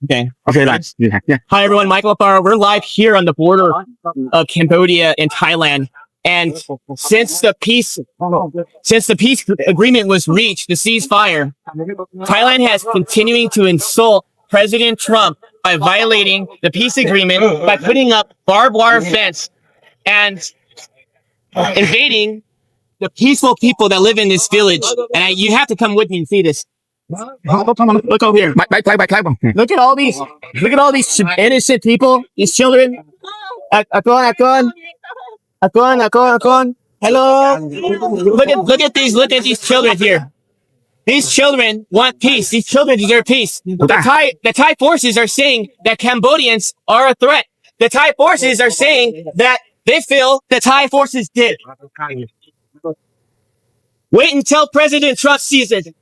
Okay. Okay, lads. Yeah. Hi, everyone. Michael Farrow. We're live here on the border of Cambodia and Thailand. And since the peace agreement was reached, the ceasefire, Thailand has continuing to insult President Trump by violating the peace agreement by putting up barbed wire fence and invading the peaceful people that live in this village. And you have to come with me and see this. Look over here. Look at all these innocent people, these children. Akon. Hello. Look at these children here. These children want peace. These children deserve peace. The Thai forces are saying that Cambodians are a threat. The Thai forces are saying that they feel the Thai forces did. Wait until President Trump sees it.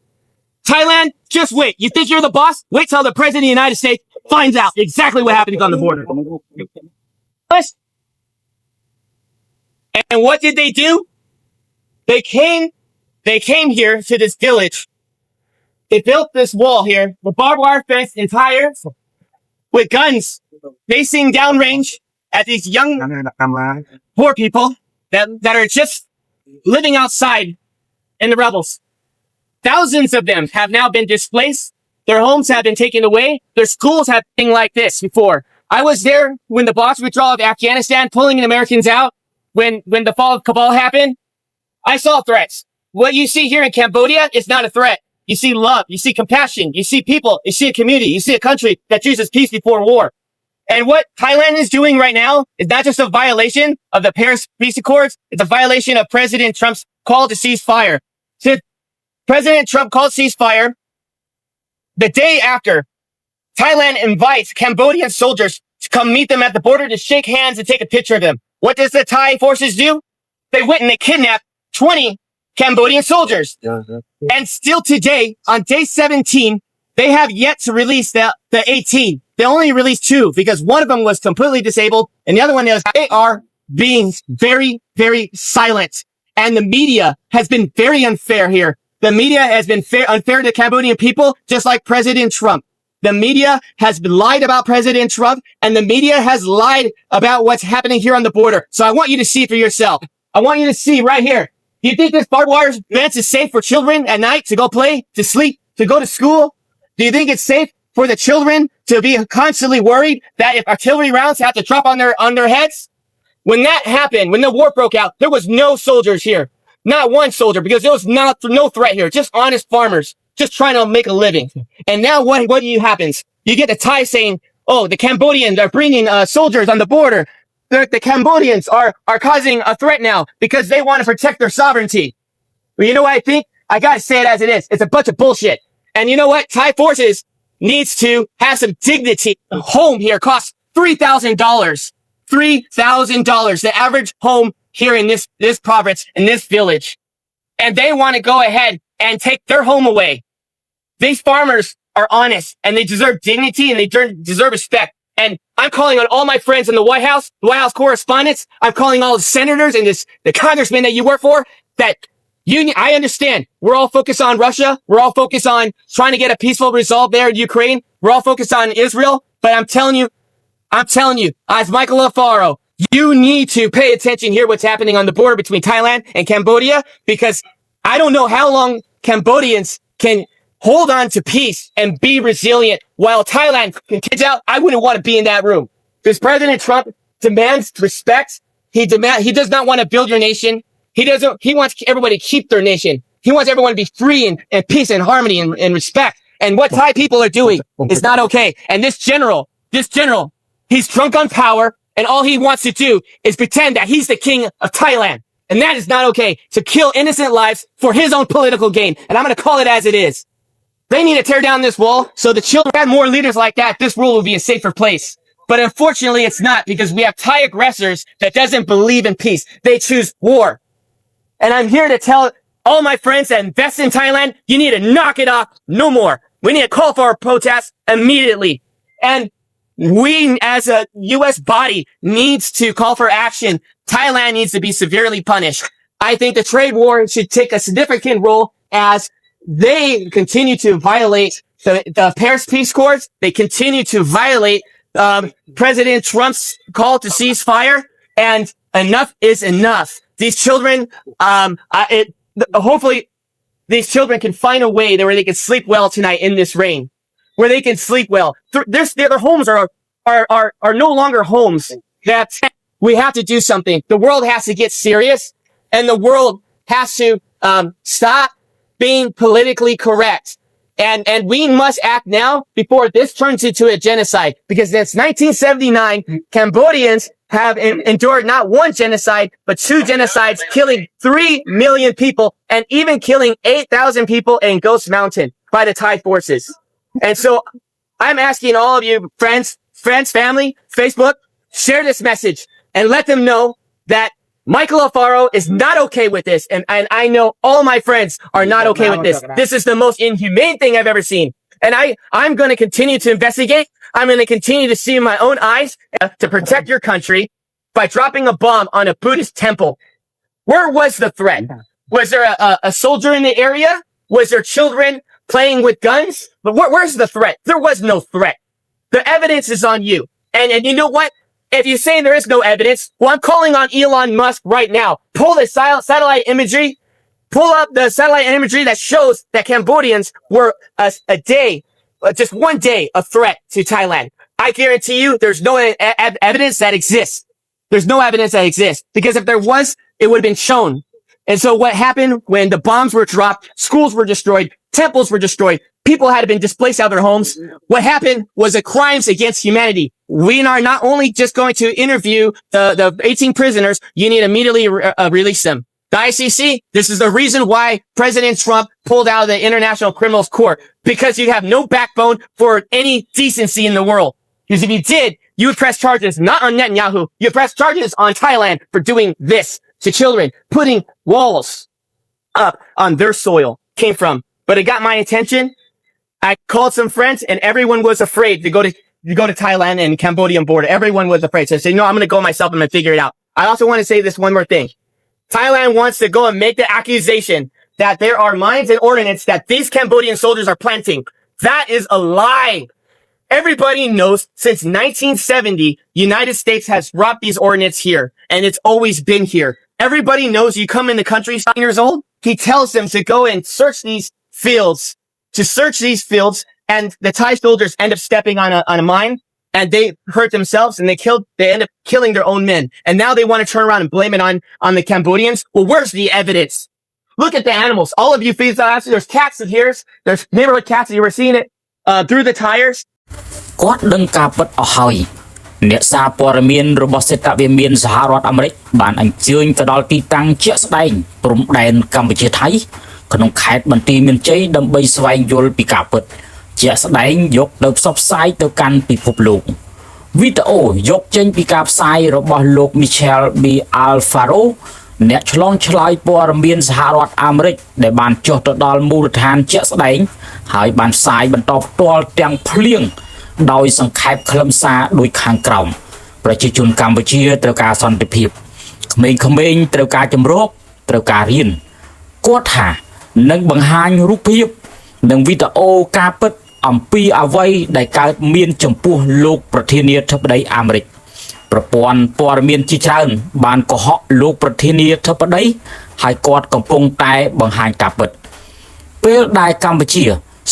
Thailand, just wait. You think you're the boss? Wait till the President of the United States finds out exactly what happens on the border. And what did they do? They came here to this village. They built this wall here, the barbed wire fence entire, with guns facing downrange at these young, poor people that are just living outside in the rebels. Thousands of them have now been displaced. Their homes have been taken away. Their schools have been like this before. I was there when the boss withdrawal of Afghanistan, pulling the Americans out. When the fall of Kabul happened, I saw threats. What you see here in Cambodia is not a threat. You see love. You see compassion. You see people. You see a community. You see a country that chooses peace before war. And what Thailand is doing right now is not just a violation of the Paris Peace Accords. It's a violation of President Trump's call to cease fire. So President Trump called ceasefire. The day after, Thailand invites Cambodian soldiers to come meet them at the border to shake hands and take a picture of them. What does the Thai forces do? They went and they kidnapped 20 Cambodian soldiers. And still today, on day 17, they have yet to release the 18. They only released 2 because one of them was completely disabled and the other one is, they are being very, very silent. And the media has been very unfair here. The media has been unfair to Cambodian people, just like President Trump. The media has lied about President Trump, and the media has lied about what's happening here on the border. So I want you to see for yourself. I want you to see right here. Do you think this barbed wire fence is safe for children at night to go play, to sleep, to go to school? Do you think it's safe for the children to be constantly worried that if artillery rounds have to drop on their heads? When that happened, when the war broke out, there was no soldiers here. Not one soldier, because there was no threat here. Just honest farmers, just trying to make a living. And now what happens? You get the Thai saying, oh, the Cambodians are bringing soldiers on the border. The Cambodians are causing a threat now because they want to protect their sovereignty. But you know what I think? I gotta say it as it is. It's a bunch of bullshit. And you know what? Thai forces needs to have some dignity. A home here costs $3,000. $3,000. The average home here in this province, in this village. And they want to go ahead and take their home away. These farmers are honest and they deserve dignity and they deserve respect. And I'm calling on all my friends in the White House correspondents. I'm calling all the senators and the congressmen that you work for that I understand we're all focused on Russia. We're all focused on trying to get a peaceful resolve there in Ukraine. We're all focused on Israel. But I'm telling you, as Michael Alfaro, you need to pay attention here what's happening on the border between Thailand and Cambodia, because I don't know how long Cambodians can hold on to peace and be resilient while Thailand kids out. I wouldn't want to be in that room. Because President Trump demands respect. He does not want to build your nation. He wants everybody to keep their nation. He wants everyone to be free and peace and harmony and respect. And what Thai people are doing is not okay. And this general, he's drunk on power. And all he wants to do is pretend that he's the king of Thailand. And that is not okay, to kill innocent lives for his own political gain. And I'm going to call it as it is. They need to tear down this wall so the children had more leaders like that. This world will be a safer place. But unfortunately, it's not, because we have Thai aggressors that doesn't believe in peace. They choose war. And I'm here to tell all my friends that invest in Thailand, you need to knock it off. No more. We need to call for a protest immediately. And we, as a U.S. body, needs to call for action. Thailand needs to be severely punished. I think the trade war should take a significant role as they continue to violate the Paris Peace Accords, they continue to violate President Trump's call to cease fire, and enough is enough. These children, hopefully these children can find a way where they can sleep well tonight in this rain, where they can sleep well. Their homes are no longer homes. That we have to do something. The world has to get serious, and the world has to stop being politically correct. And we must act now before this turns into a genocide. Because since 1979, Cambodians have endured not one genocide, but 2 genocides, killing 3 million people and even killing 8,000 people in Ghost Mountain by the Thai forces. And so I'm asking all of you, friends, family, Facebook, share this message and let them know that Michael Alfaro is not okay with this. And I know all my friends are not okay with this. This is the most inhumane thing I've ever seen. And I'm going to continue to investigate. I'm going to continue to see in my own eyes to protect your country by dropping a bomb on a Buddhist temple. Where was the threat? Was there a soldier in the area? Was there children playing with guns? But where's the threat? There was no threat. The evidence is on you. And you know what? If you're saying there is no evidence, well, I'm calling on Elon Musk right now. Pull the satellite imagery. Pull up the satellite imagery that shows that Cambodians were a day, just one day, a threat to Thailand. I guarantee you there's no evidence that exists. There's no evidence that exists. Because if there was, it would have been shown. And so what happened when the bombs were dropped, schools were destroyed, temples were destroyed, people had been displaced out of their homes. What happened was a crimes against humanity. We are not only just going to interview the 18 prisoners, you need to immediately release them. The ICC, this is the reason why President Trump pulled out of the International Criminals Court, because you have no backbone for any decency in the world. Because if you did, you would press charges not on Netanyahu, you would press charges on Thailand for doing this to children, putting walls up on their soil came from. But it got my attention. I called some friends and everyone was afraid to go to Thailand and Cambodian border. Everyone was afraid. So I said, no, I'm going to go myself. I'm going to figure it out. I also want to say this one more thing. Thailand wants to go and make the accusation that there are mines and ordnance that these Cambodian soldiers are planting. That is a lie. Everybody knows since 1970, United States has dropped these ordnance here, and it's always been here. Everybody knows you come in the country 9 years old. He tells them to go and search these fields, and the Thai soldiers end up stepping on a mine, and they hurt themselves, and they end up killing their own men. And now they want to turn around and blame it on the Cambodians. Well, where's the evidence? Look at the animals. All of you feed there's cats in here. There's neighborhood cats. You were seeing it through the tires. គាត់ដឹងការពិតអស់ហើយអ្នកសារព័ត៌មានរបស់សេតវិមានសហរដ្ឋអាមេរិកបានអញ្ជើញទៅដល់ទីតាំងជាក់ស្ដែងព្រំដែនកម្ពុជាថៃក្នុងខេត្តបន្ទាយមានជ័យដើម្បីស្វែងយល់ពីការពិតជាក់ស្ដែងយកទៅផ្សព្វផ្សាយទៅកាន់ពិភពលោកវីដេអូយកចេញពីការផ្សាយរបស់លោក Michel B. Alfaro អ្នកឆ្លងឆ្លើយព័ត៌មានសហរដ្ឋអាមេរិកដែលបានចុះទៅដល់មូលដ្ឋានជាក់ស្ដែងហើយបានផ្សាយបន្តផ្ទាល់ទាំងភ្លៀងដោយសង្ខេបខ្លឹមសារដូចខាងក្រោមប្រជាជនកម្ពុជាត្រូវការសន្តិភាពក្មេងៗត្រូវការជំរកត្រូវការរៀនគាត់ថានឹងបង្ហាញរូបភាពនិងវីដេអូការពិតអំពីអ្វីដែលកើតមានចំពោះលោកប្រធានាធិបតីអាមេរិកប្រព័ន្ធព័ត៌មានជាច្រើនបានកុហកលោកប្រធានាធិបតីហើយគាត់កំពុងតែបង្ហាញការពិតពេលដែលកម្ពុជា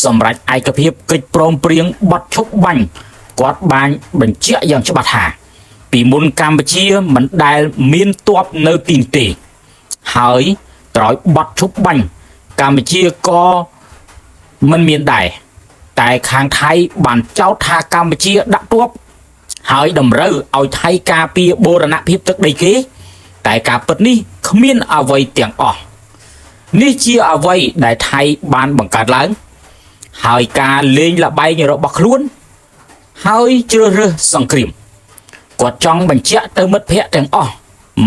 សម្រាប់ឯកភាពកិច្ចព្រមព្រៀងបត់ឈប់បាញ់គាត់បានបញ្ជាក់យ៉ាងច្បាស់ថាពីមុនកម្ពុជាមិនដែលមានទ័ពនៅទីនេះទេហើយក្រោយបត់ឈប់បាញ់កម្ពុជាក៏មិនមានដែរតែខាងថៃបានចោទថាកម្ពុជាដាក់ទ័ពហើយតម្រូវឲ្យថៃការពារបូរណភាពទឹកដីគេតែការពិតនេះគ្មានអ្វីទាំងអស់នេះជាអ្វីដែលថៃបានបង្កើតឡើងហើយការលេងល្បែងរបស់ខ្លួនហើយជ្រើសរើសសង្គ្រាមគាត់ចង់បញ្ជាក់ទៅមិត្តភ័ក្តិទាំងអស់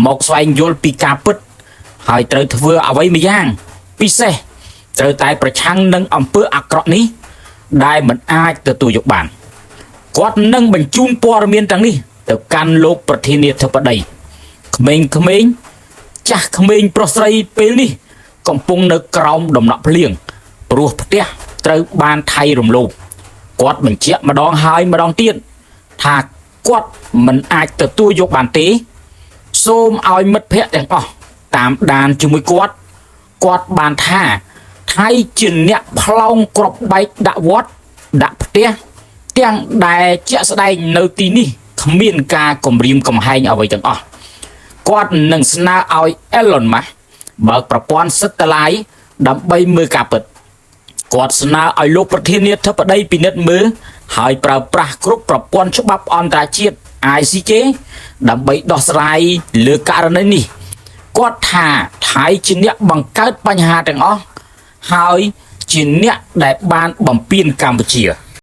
មកស្វែងយល់ពីការពិតហើយត្រូវធ្វើអ្វីម្យ៉ាងពិសេសត្រូវតែប្រឆាំងនឹងអំពើអាក្រក់នេះដែលមិនអាចទទួលយកបានគាត់នឹងបញ្ជូនព័ត៌មានទាំងនេះទៅកាន់លោកប្រធានាធិបតីក្មេងៗចាស់ក្មេងប្រុសស្រីពេលនេះកំពុងនៅក្រោមដំណក់ភ្លៀងព្រោះផ្ទះ ត្រូវបានថៃរំលោភគាត់បញ្ជាក់ម្ដងហើយម្ដងទៀតថាគាត់មិនអាចទទួលយកបានទេសូមឲ្យមិត្តភ័ក្តិទាំងអស់តាមដានជាមួយគាត់បានថាថៃជាអ្នកផ្លោងគ្រាប់បែកដាក់វត្តដាក់ផ្ទះទាំងដែលជាក់ស្ដែងនៅទីនេះគ្មានការគំរាមកំហែងអ្វីទាំងអស់គាត់នឹងស្នើឲ្យ Elon Musk បើកប្រព័ន្ធសិទ្ធិឡាយដើម្បីមើលការពិតគាត់ស្នើឲ្យលោកប្រធានាធិបតីពិនិត្យមើលហើយប្រើប្រាស់គ្រប់ប្រព័ន្ធច្បាប់អន្តរជាតិ ICJ ដើម្បីដោះស្រាយលើករណីនេះគាត់ថាថៃជាអ្នកបង្កើតបញ្ហាទាំងអស់ហើយជាអ្នកដែលបានបំពានកម្ពុជា